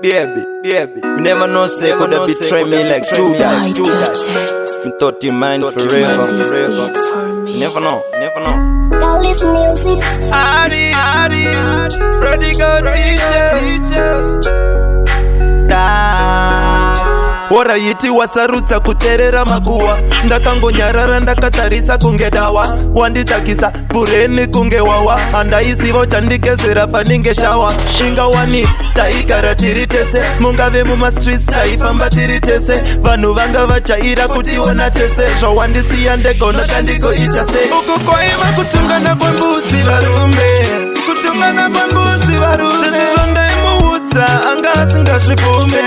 baby. Me never know say coulda betray me like Judas. Me thought you mine forever. Never know. Dallas Music. Adi, prodigal teacher. Warayiti wasarudza kuterera makuwa, ndakangonyarara ndakatarisa kunge dawa, wanditakisa bureni kunge wawa, handaiziva chandikezera faninge shawa, ingawani taigara tiri tese, mungave mumastreets taifamba tiri tese, vanhu vanga vachaira kutiona tese, zvawandisiya ndegona kandikoita sei. Uku kwaiva kutungana kwembudzi varume, kutungana kwembudzi varume, zvese zvondaimuudza anga asingazvivume.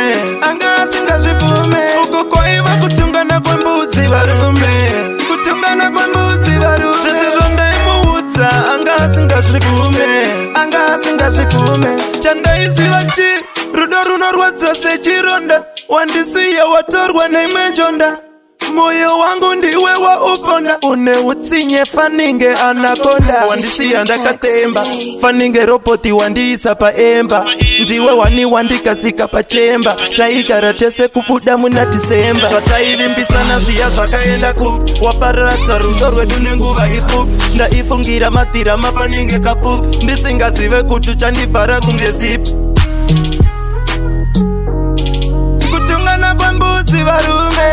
Uko kwaiva kutungana kwembudzi varume, kutungana kwembudzi varume, zvese zvondaimuudza anga asingazvivume. Chandaiziva rudo runorwadza sechironda, wandisiya watorwa neimwe njonda, moyo wangu ndiwe wauponda, une utsinye faninge anakonda, wandisiya ndakatemba faninge roboti wandiisa paemba, ndiwe wandikadzika pachemba, taigara tese kubuda muna Dhisemba, zvataivimbisana zviya zvakaenda kupi, waparadza rudo rwedu nenguva ipfupi, ndaifungira madhira mafaninge kapupi, ndisingazive kuti uchandivhara kunge zipi. Kutungana kwembudzi varume,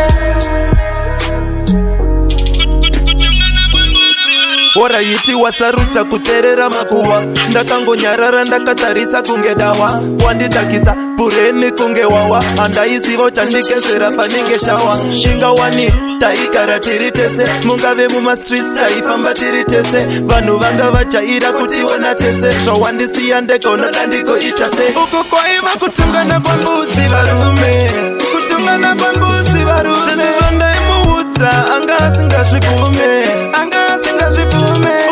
warayiti wasarudza kuterera makuwa, ndakangonyarara ndakatarisa kunge dawa, wanditakisa bureni kunge wawa, handaiziva chandikezera faninge shawa, ingawani taigara tiri tese, mungave mumastreets taifamba tiri tese, vanhu vanga vachaira kutiona tese, zvawandisiya ndegona kandikoita sei. Uku kwaiva kutungana kwembudzi varume, kutungana kwembudzi varume, zvese zvondaimuudza anga asingazvivume.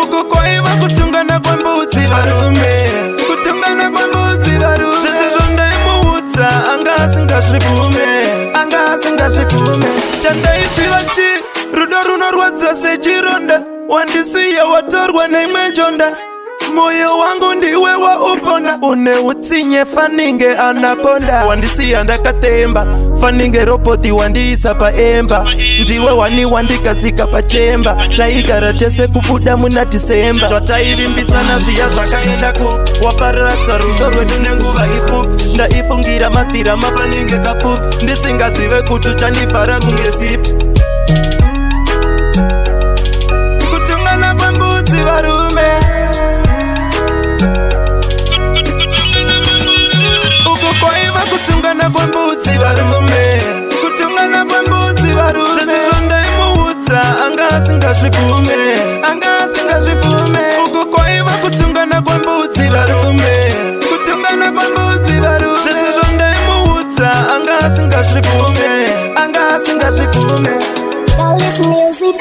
Uku kwaiva kutungana kwembudzi varume, kutungana kwembudzi varume, zvese zvondaimuudza anga asingazvivume. Chandaiziva rudo runorwadza sechironda, wandisiya watorwa neimwe njonda, moyo wangu ndiwe wauponda, une utsinye faninge anakonda, wandisiya ndakatemba faninge roboti wandiisa paemba, ndiwe wandikadzika pachemba, taigara tese kubuda muna Dhisemba, zvataivimbisana zviya zvakaenda kupi, waparadza rudo rwedu nenguva ipfupi, ndaifungira madhira mafaninge kapupi, ndisingazive kuti uchandivhara kunge zipi. Kutungana kwembudzi varume, kutungana kwembudzi varume, kutungana kwembudzi varume, zvese zvondaimuudza anga asingazvivume. Uko kwaiva kutungana kwembudzi varume, kutungana kwembudzi varume, zvese zvondaimuudza anga asingazvivume. Dallas Music.